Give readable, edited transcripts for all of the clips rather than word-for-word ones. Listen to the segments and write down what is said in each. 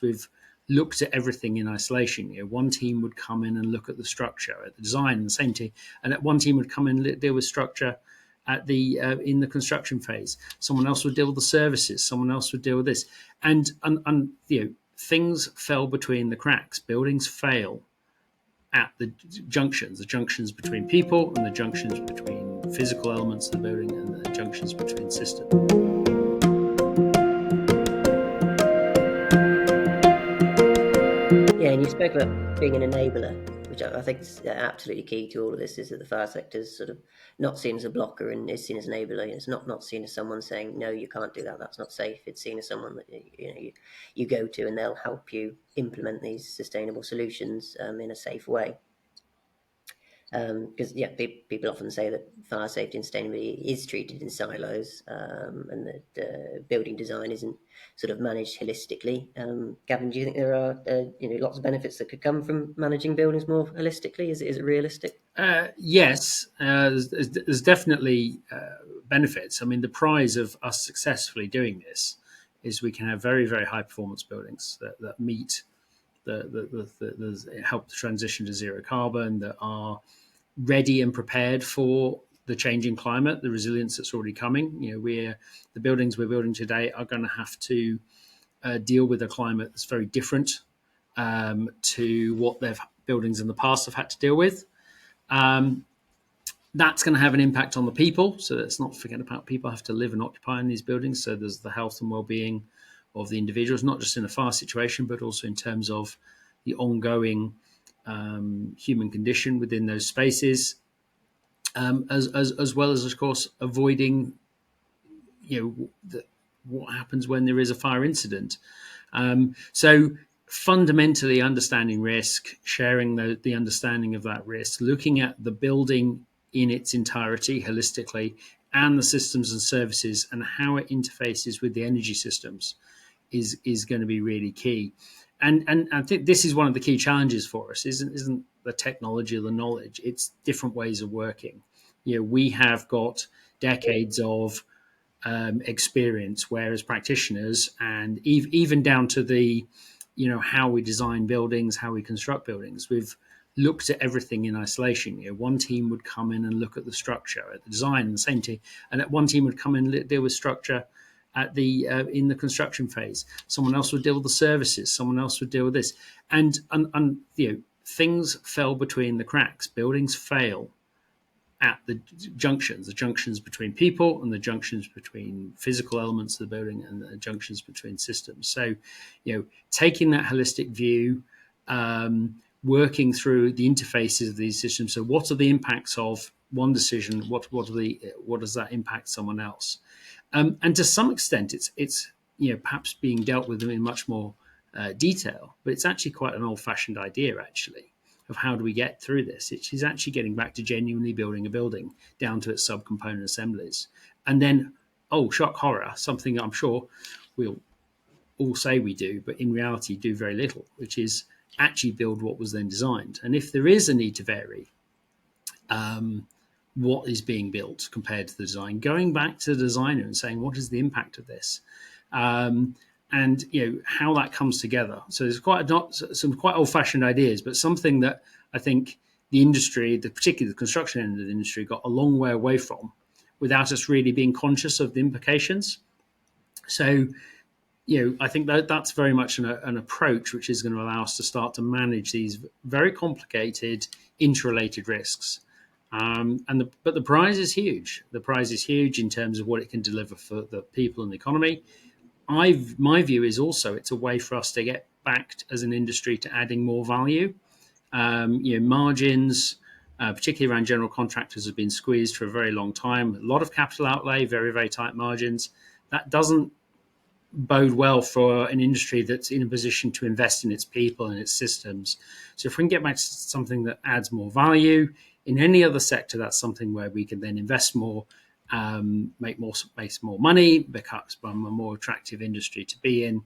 We've looked at everything in isolation. One team would come in and look at the structure, at the design, and the same team, and one team would come in and deal with structure at the in the construction phase. Someone else would deal with the services. Someone else would deal with this, and things fell between the cracks. Buildings fail at the junctions between people, and the junctions between physical elements of the building, and the junctions between systems. Yeah, and you spoke about being an enabler, which I think is absolutely key to all of this, is that the fire sector is sort of not seen as a blocker and is seen as an enabler. It's not seen as someone saying, no, you can't do that, that's not safe. It's seen as someone that you go to and they'll help you implement these sustainable solutions in a safe way. Because people often say that fire safety and sustainability is treated in silos, and that building design isn't sort of managed holistically. Gavin, do you think there are lots of benefits that could come from managing buildings more holistically? Is it realistic? Yes, there's definitely benefits. I mean, the prize of us successfully doing this is we can have very, very high performance buildings that meet help the transition to zero carbon, that are ready and prepared for the changing climate, the resilience that's already coming. The buildings we're building today are going to have to deal with a climate that's very different to what their buildings in the past have had to deal with. That's going to have an impact on the people. So let's not forget about people have to live and occupy in these buildings. So there's the health and well-being of the individuals, not just in a fire situation, but also in terms of the ongoing human condition within those spaces, as well as, of course, avoiding what happens when there is a fire incident. So fundamentally understanding risk, sharing the understanding of that risk, looking at the building in its entirety holistically, and the systems and services and how it interfaces with the energy systems is going to be really key. And I think this is one of the key challenges for us, isn't the technology or the knowledge, it's different ways of working. We have got decades of experience, whereas practitioners, and even down to the how we design buildings, how we construct buildings, we've looked at everything in isolation. One team would come in and look at the structure, at the design, and the same team, and one team would come in and deal with structure at the in the construction phase. Someone else would deal with the services. Someone else would deal with this, and things fell between the cracks. Buildings fail at the junctions between people, and the junctions between physical elements of the building, and the junctions between systems. So, taking that holistic view, working through the interfaces of these systems. So, what are the impacts of one decision? What does that impact someone else? And to some extent, it's perhaps being dealt with in much more detail, but it's actually quite an old-fashioned idea, actually, of how do we get through this. It is actually getting back to genuinely building a building down to its subcomponent assemblies. And then, shock horror, something I'm sure we'll all say we do, but in reality do very little, which is actually build what was then designed. And if there is a need to vary what is being built compared to the design, going back to the designer and saying, what is the impact of this? And how that comes together. So there's some quite old-fashioned ideas, but something that I think the industry, particularly the construction end of the industry, got a long way away from, without us really being conscious of the implications. So, I think that's very much an approach which is going to allow us to start to manage these very complicated, interrelated risks. But the prize is huge. The prize is huge in terms of what it can deliver for the people and the economy. My view is also it's a way for us to get back as an industry to adding more value. Margins, particularly around general contractors, have been squeezed for a very long time. A lot of capital outlay, very, very tight margins. That doesn't bode well for an industry that's in a position to invest in its people and its systems. So if we can get back to something that adds more value in any other sector, that's something where we can then invest more, make more money, becomes a more attractive industry to be in,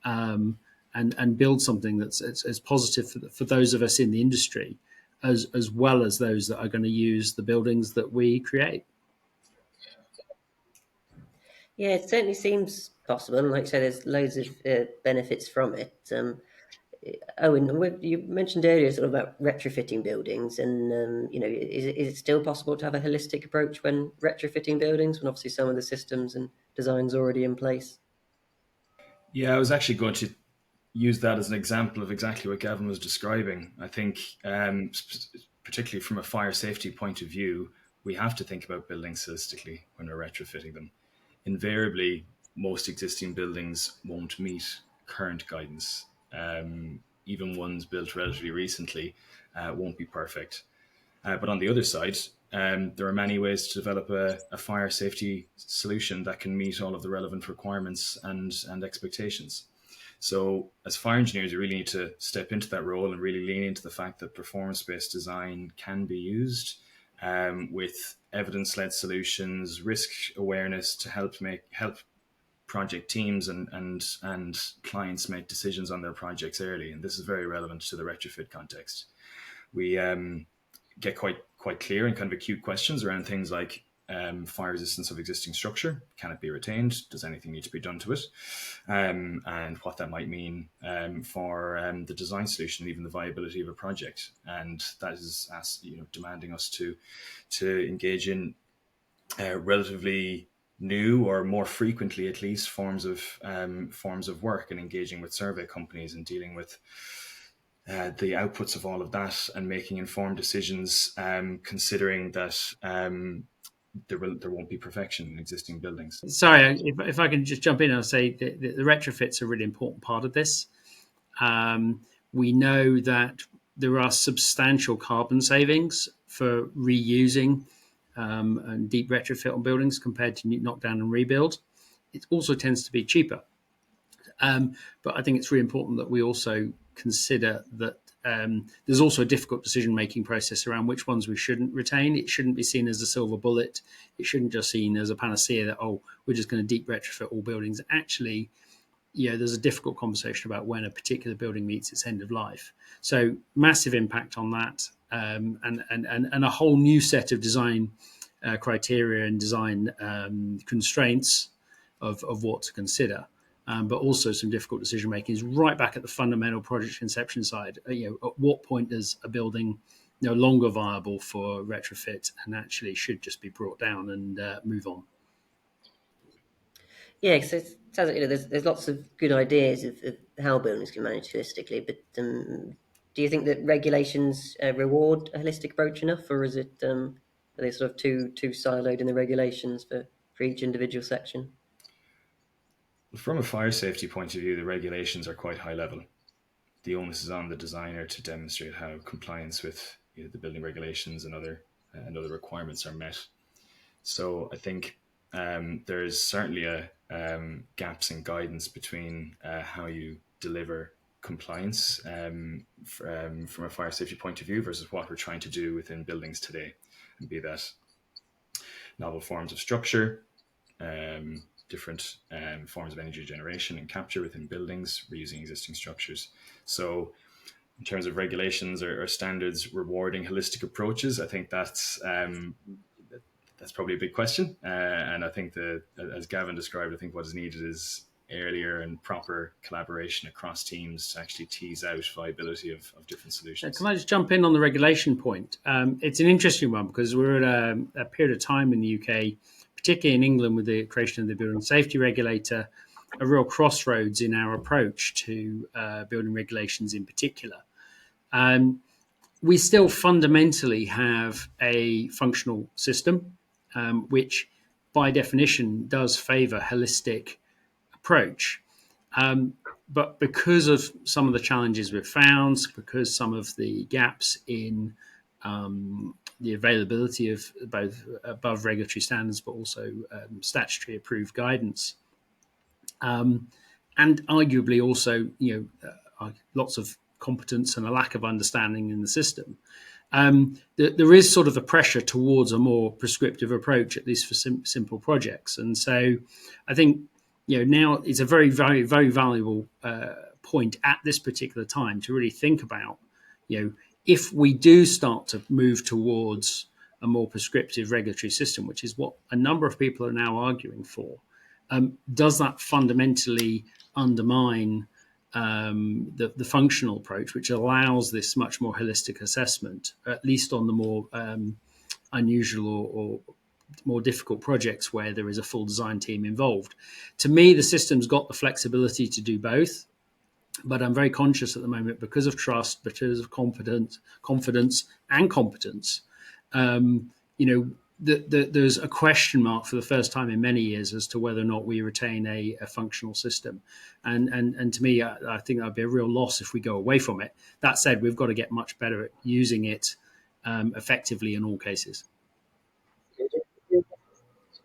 and build something that's as positive for those of us in the industry, as well as those that are going to use the buildings that we create. Yeah, it certainly seems possible. And like I say, there's loads of benefits from it. Owen, you mentioned earlier sort of about retrofitting buildings, and is it still possible to have a holistic approach when retrofitting buildings, when obviously some of the systems and designs are already in place? Yeah, I was actually going to use that as an example of exactly what Gavin was describing. I think, particularly from a fire safety point of view, we have to think about buildings holistically when we're retrofitting them. Invariably, most existing buildings won't meet current guidance. Even ones built relatively recently won't be perfect. But on the other side, there are many ways to develop a fire safety solution that can meet all of the relevant requirements and expectations. So, as fire engineers, we really need to step into that role and really lean into the fact that performance-based design can be used with evidence-led solutions, risk awareness to help project teams and clients make decisions on their projects early. And this is very relevant to the retrofit context. We get quite clear and kind of acute questions around things like fire resistance of existing structure. Can it be retained? Does anything need to be done to it? And what that might mean for the design solution and even the viability of a project. And that is demanding us to engage in relatively new, or more frequently at least, forms of work, and engaging with survey companies and dealing with the outputs of all of that and making informed decisions, considering that there won't be perfection in existing buildings. Sorry, if I can just jump in and say that the retrofits are a really important part of this. We know that there are substantial carbon savings for reusing and deep retrofit on buildings compared to knock down and rebuild. It also tends to be cheaper. But I think it's really important that we also consider that there's also a difficult decision-making process around which ones we shouldn't retain. It shouldn't be seen as a silver bullet. It shouldn't just seen as a panacea that, oh, we're just going to deep retrofit all buildings. Actually, there's a difficult conversation about when a particular building meets its end of life. So massive impact on that, and a whole new set of design criteria and design constraints of what to consider. But also some difficult decision making is right back at the fundamental project conception side. At what point is a building no longer viable for retrofit and actually should just be brought down and move on? Yeah, so it sounds like there's lots of good ideas of how buildings can manage holistically, but do you think that regulations reward a holistic approach enough, or is it are they sort of too siloed in the regulations for each individual section? From a fire safety point of view, the regulations are quite high level. The onus is on the designer to demonstrate how compliance with the building regulations and other requirements are met. So I think there's certainly gaps in guidance between how you deliver compliance from a fire safety point of view versus what we're trying to do within buildings today, and be that novel forms of structure, different forms of energy generation and capture within buildings, reusing existing structures. So in terms of regulations or standards rewarding holistic approaches, I think that's probably a big question. And I think that, as Gavin described, I think what is needed is earlier and proper collaboration across teams to actually tease out viability of different solutions. Can I just jump in on the regulation point? It's an interesting one because we're at a period of time in the UK, particularly in England with the creation of the Building Safety Regulator, a real crossroads in our approach to building regulations in particular. We still fundamentally have a functional system, which by definition does favour holistic approach. But because of some of the challenges we've found, because some of the gaps in the availability of both above regulatory standards, but also statutory approved guidance, and arguably also, lots of competence and a lack of understanding in the system, there is sort of a pressure towards a more prescriptive approach, at least for simple projects. And so I think, now it's a very, very, very valuable point at this particular time to really think about, if we do start to move towards a more prescriptive regulatory system, which is what a number of people are now arguing for, does that fundamentally undermine the functional approach, which allows this much more holistic assessment, at least on the more unusual or more difficult projects where there is a full design team involved? To me, the system's got the flexibility to do both, but I'm very conscious at the moment, because of trust, because of confidence and competence. There's a question mark for the first time in many years as to whether or not we retain a functional system. And to me, I think that would be a real loss if we go away from it. That said, we've got to get much better at using it effectively in all cases.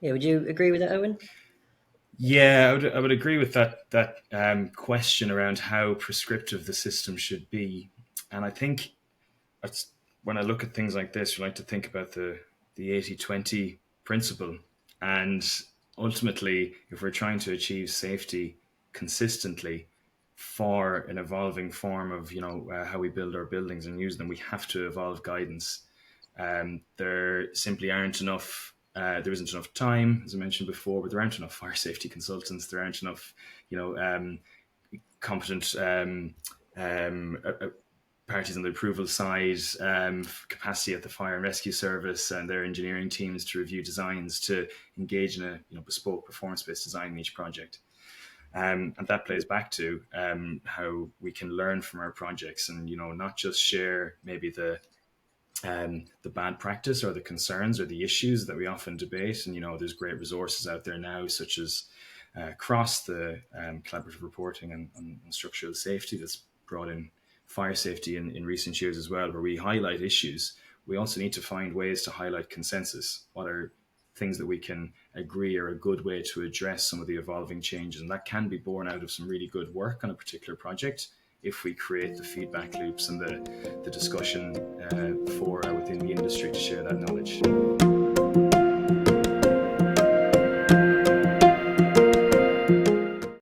Yeah, would you agree with that, Eoin? Yeah, I would agree with that question around how prescriptive the system should be. And I think when I look at things like this, we like to think about the 80-20 principle. And ultimately, if we're trying to achieve safety consistently for an evolving form of how we build our buildings and use them, we have to evolve guidance. There simply aren't enough. There isn't enough time, as I mentioned before, but there aren't enough fire safety consultants. There aren't enough, competent parties on the approval side, capacity at the fire and rescue service and their engineering teams to review designs, to engage in a bespoke performance-based design in each project. And that plays back to how we can learn from our projects and, not just share maybe the bad practice or the concerns or the issues that we often debate. And, there's great resources out there now, such as across the collaborative reporting and structural safety that's brought in fire safety in recent years as well, where we highlight issues. We also need to find ways to highlight consensus. What are things that we can agree are a good way to address some of the evolving changes? And that can be born out of some really good work on a particular project if we create the feedback loops and the discussion for within the industry to share that knowledge.